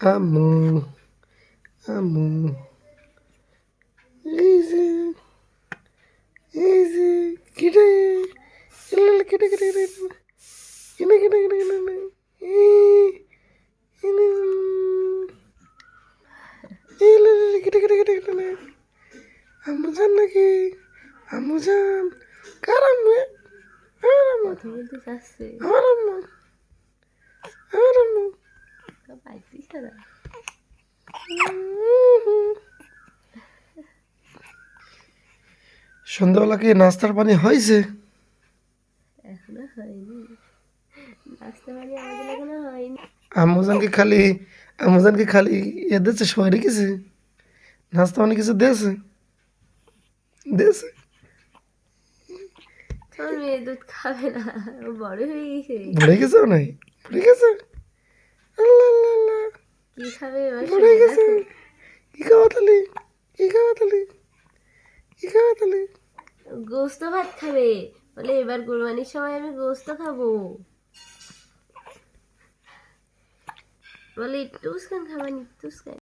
আম্মু আম্মু এই যে কেটে কেটে কেটে কেটে কেটে কেটে কেটে কেটে কেটে কেটে কেটে কেটে আম্মু জান নাকি আম্মু জান কার আম্মু আমার আম্মু কথা বলতে চাচ্ছে আমার আম্মু আমার আম্মু পাইতিস না সন্ধ্যাবেলা কি নাস্তার পানি হয়েছে? এখনো হয়নি নাচতে পারি আমাদের এখনো হয়নি আম্মুজানকে খালি এ দিচ্ছে সবাই রেখেছে নাস্তা পানি কিছু দিয়েছে দিয়েছে তোমার মেয়ে দুধ খাবে না ও বড় হয়ে গেছে ভরে গেছে নাই ভরে গেছে আল্লাহ আল্লাহ আল্লাহ কি খাবে এবার ভরে শুনে গেছে রাখো কি খাওয়া তালি কি খাওয়া তালি কি খাওয়া তালি গোস্ত ভাত খাবে বলে এবার কোরবানির সময় আমি গোস্ত খাবো বলে একটু খান খাবেন একটু